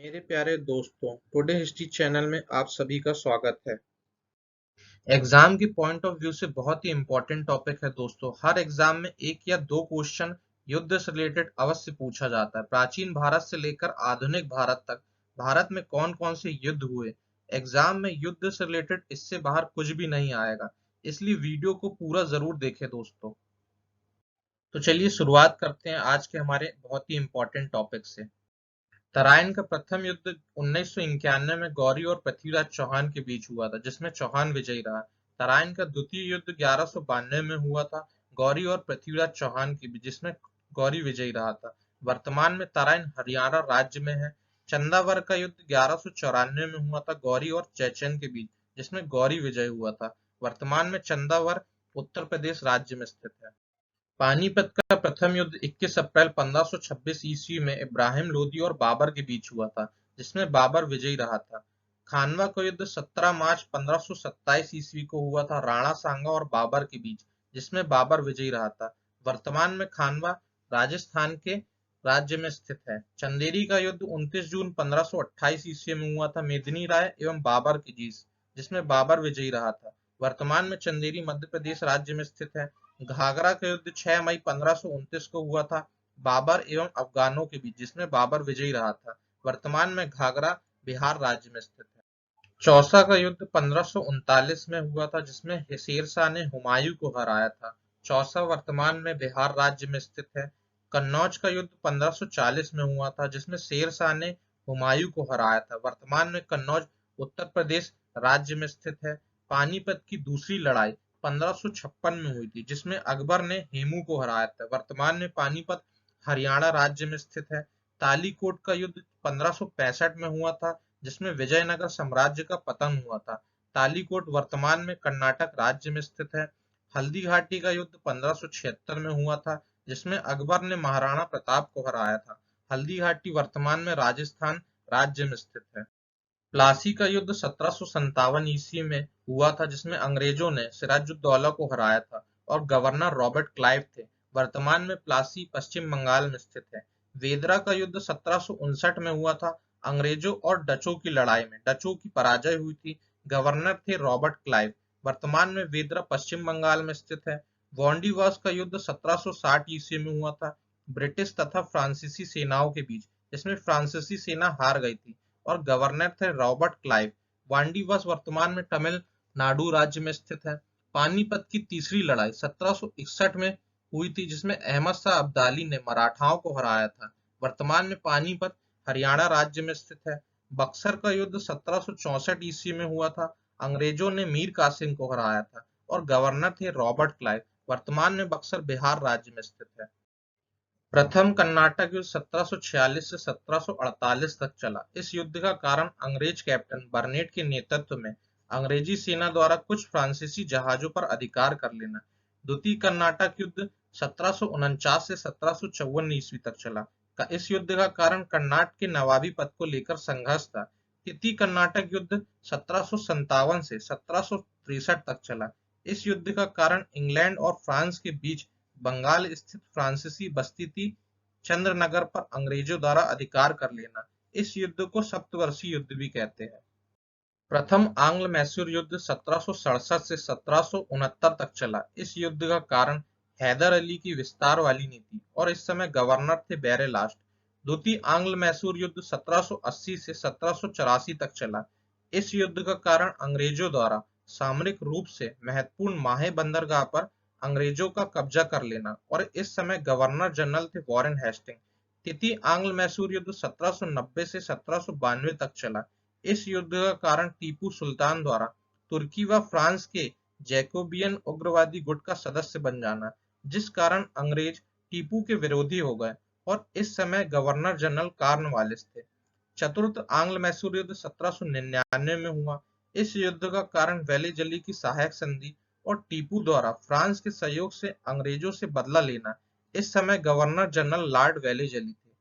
मेरे प्यारे दोस्तों, टुडे हिस्ट्री चैनल में आप सभी का स्वागत है। एग्जाम की पॉइंट ऑफ व्यू से बहुत ही इंपॉर्टेंट टॉपिक है दोस्तों। हर एग्जाम में एक या दो क्वेश्चन युद्ध से रिलेटेड अवश्य पूछा जाता है। प्राचीन भारत से लेकर आधुनिक भारत तक भारत में कौन कौन से युद्ध हुए, एग्जाम में युद्ध से रिलेटेड इससे बाहर कुछ भी नहीं आएगा। इसलिए वीडियो को पूरा जरूर देखें दोस्तों। तो चलिए शुरुआत करते हैं आज के हमारे बहुत ही इंपॉर्टेंट टॉपिक से। तराइन का प्रथम युद्ध 1991 में गौरी और पृथ्वीराज चौहान के बीच हुआ था, जिसमें चौहान विजयी रहा। तराइन का द्वितीय युद्ध 1192 में हुआ था, गौरी और पृथ्वीराज चौहान के बीच, जिसमें गौरी विजयी रहा था। वर्तमान में तराइन हरियाणा राज्य में है। चंदावर का युद्ध 1194 में हुआ था, गौरी और चैचन के बीच, जिसमें गौरी विजय हुआ था। वर्तमान में चंदावर उत्तर प्रदेश राज्य में स्थित है। पानीपत का प्रथम युद्ध 21 अप्रैल 1526 ईस्वी में इब्राहिम लोदी और बाबर के बीच हुआ था, जिसमें बाबर विजयी रहा था। खानवा का युद्ध 17 मार्च 1527 ईस्वी को हुआ था राणा सांगा और बाबर के बीच, जिसमें बाबर विजयी रहा था। वर्तमान में खानवा राजस्थान के राज्य में स्थित है। चंदेरी का युद्ध 29 जून 1528 ईस्वी में हुआ था मेदिनी राय एवं बाबर के बीच, जिसमें बाबर विजयी रहा था। वर्तमान में चंदेरी मध्य प्रदेश राज्य में स्थित है। घाघरा का युद्ध 6 मई 1529 को हुआ था बाबर एवं अफगानों के बीच, जिसमें बाबर विजयी रहा था। वर्तमान में घाघरा बिहार राज्य में स्थित है। चौसा का युद्ध 1539 में हुआ था, जिसमें शेरशाह ने हुमायूं को हराया था। चौसा वर्तमान में बिहार राज्य में स्थित है। कन्नौज का युद्ध 1540 में हुआ था, जिसमें शेरशाह ने हुमायूं को हराया था। वर्तमान में कन्नौज उत्तर प्रदेश राज्य में स्थित है। पानीपत की दूसरी लड़ाई 1556 में हुई थी, जिसमें अकबर ने हेमू को हराया था। वर्तमान में पानीपत हरियाणा राज्य में स्थित है। तालीकोट का युद्ध 1565 में हुआ था, जिसमें विजयनगर साम्राज्य का पतन हुआ था। तालीकोट वर्तमान में कर्नाटक राज्य में स्थित है। हल्दी घाटी का युद्ध 1576 में हुआ था, जिसमें अकबर ने महाराणा प्रताप को हराया था। हल्दी घाटी वर्तमान में राजस्थान राज्य में स्थित है। प्लासी का युद्ध 1757 ईस्वी में हुआ था, जिसमें अंग्रेजों ने सिराजुद्दौला को हराया था और गवर्नर रॉबर्ट क्लाइव थे। वर्तमान में प्लासी पश्चिम बंगाल में स्थित है। वेदरा का युद्ध 1759 में हुआ था, अंग्रेजों और डचों की लड़ाई में डचों की पराजय हुई थी। गवर्नर थे रॉबर्ट क्लाइव। वर्तमान में वेदरा पश्चिम बंगाल में स्थित है। वॉन्डीवर्स का युद्ध 1760 ईस्वी में हुआ था ब्रिटिश तथा फ्रांसीसी सेनाओं के बीच, जिसमें फ्रांसीसी सेना हार गई थी और गवर्नर थे रॉबर्ट क्लाइव। वांडीवर्स वर्तमान में तमिलनाडु राज्य में स्थित है। पानीपत की तीसरी लड़ाई 1761 में हुई थी, जिसमें अहमद शाह अब्दाली ने मराठाओं को हराया था। वर्तमान में पानीपत हरियाणा राज्य में स्थित है। बक्सर का युद्ध 1764 ईस्वी में हुआ था, अंग्रेजों ने मीर कासिम को हराया था और गवर्नर थे रॉबर्ट क्लाइव। वर्तमान में बक्सर बिहार राज्य में स्थित है। प्रथम कर्नाटक युद्ध 1746 से 1748 तक चला। इस युद्ध का कारण अंग्रेज कैप्टन बर्नेट के नेतृत्व में अंग्रेजी सेना द्वारा कुछ फ्रांसीसी जहाजों पर अधिकार कर लेना। द्वितीय कर्नाटक युद्ध 1749 से 1754 ईस्वी तक चला। इस युद्ध का कारण कर्नाटक के नवाबी पद को लेकर संघर्ष था। तृतीय कर्नाटक युद्ध 1757 से 1763 तक चला। इस युद्ध का कारण इंग्लैंड और फ्रांस के बीच बंगाल स्थित फ्रांसीसी बस्ती थी चंद्रनगर पर अंग्रेजों द्वारा अधिकार कर लेना। इस युद्ध को सप्तवर्षीय युद्ध भी कहते हैं। प्रथम आंग्ल मैसूर युद्ध 1767 से 1769 तक चला। इस युद्ध का कारण हैदर अली की विस्तार वाली नीति और इस समय गवर्नर थे बैरेलास्ट। द्वितीय आंग्ल मैसूर युद्ध 1780 से 1784 तक चला। इस युद्ध का कारण अंग्रेजों द्वारा सामरिक रूप से महत्वपूर्ण माहे बंदरगाह पर अंग्रेजों का कब्जा कर लेना और इस समय गवर्नर जनरल थे वॉरेन हेस्टिंग। तृतीय आंग्ल मैसूर युद्ध 1790 से 1792 तक चला। इस युद्ध का कारण टीपू सुल्तान द्वारा तुर्की व फ्रांस के जैकोबियन उग्रवादी गुट का सदस्य बन जाना, जिस कारण अंग्रेज टीपू के विरोधी हो गए और इस समय गवर्नर जनरल कॉर्नवालिस थे। चतुर्थ आंग्ल मैसूर युद्ध 1799 में हुआ। इस युद्ध का कारण वेलेजली की सहायक संधि और टीपू द्वारा फ्रांस के सहयोग से अंग्रेजों से बदला लेना। इस समय गवर्नर जनरल लॉर्ड वेलेजली थे।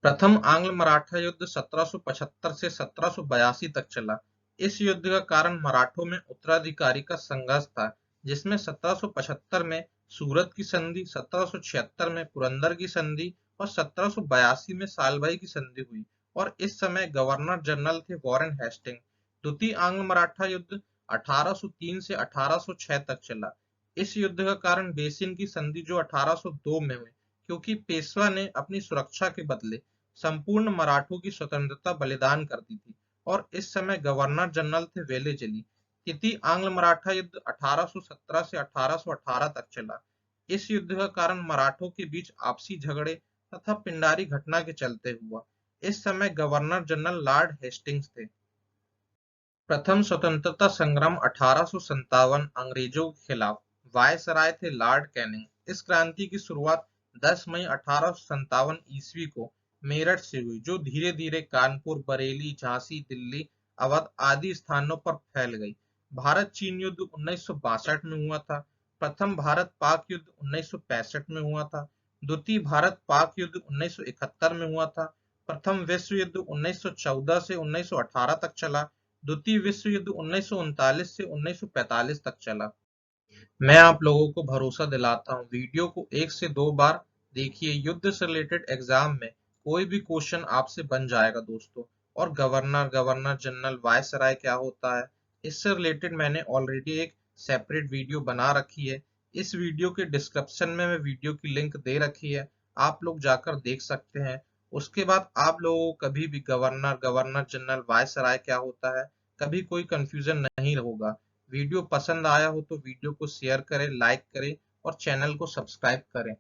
प्रथम आंग्ल मराठा युद्ध 1775 से 1782 तक चला। इस युद्ध का कारण मराठों में उत्तराधिकारी का संघर्ष था, जिसमें 1775 में सूरत की संधि, 1776 में पुरंदर की संधि और 1782 में सालभाई की संधि हुई और इस समय गवर्नर जनरल थे वॉरेन हेस्टिंग। द्वितीय आंग्ल मराठा युद्ध 1803 से 1806 तक चला। इस युद्ध का कारण बेसिन की संधि जो 1802 में हुई, क्योंकि पेशवा ने अपनी सुरक्षा के बदले संपूर्ण मराठों की स्वतंत्रता बलिदान कर दी थी और इस समय गवर्नर जनरल थे वेलेजली। तृतीय आंग्ल मराठा युद्ध 1817 से 1818 तक चला। इस युद्ध का कारण मराठों के बीच आपसी झगड़े तथा पिंडारी घटना के चलते हुआ। इस समय गवर्नर जनरल लॉर्ड हेस्टिंग्स थे। प्रथम स्वतंत्रता संग्राम 1857 अंग्रेजों के खिलाफ। वायसराय थे लॉर्ड कैनिंग। इस क्रांति की शुरुआत 10 मई 1857 ईस्वी को मेरठ से हुई, जो धीरे धीरे कानपुर, बरेली, झांसी, दिल्ली, अवध आदि स्थानों पर फैल गई। भारत चीन युद्ध 1962 में हुआ था। प्रथम भारत पाक युद्ध 1965 में हुआ था। द्वितीय भारत पाक युद्ध 1971 में हुआ था। प्रथम विश्व युद्ध 1914 से 1918 तक चला। द्वितीय विश्व युद्ध 1939 से 1945 तक चला। मैं आप लोगों को भरोसा दिलाता हूँ, वीडियो को 1 से 2 बार देखिए। युद्ध से रिलेटेड एग्जाम में कोई भी क्वेश्चन आपसे बन जाएगा दोस्तों। और गवर्नर, गवर्नर जनरल, वायसराय क्या होता है, इससे रिलेटेड मैंने ऑलरेडी एक सेपरेट वीडियो बना रखी है। इस वीडियो के डिस्क्रिप्शन में मैं वीडियो की लिंक दे रखी है, आप लोग जाकर देख सकते हैं। उसके बाद आप लोगों को कभी भी गवर्नर, गवर्नर जनरल, वायसराय क्या होता है, कभी कोई कंफ्यूजन नहीं होगा। वीडियो पसंद आया हो तो वीडियो को शेयर करें, लाइक करें और चैनल को सब्सक्राइब करें।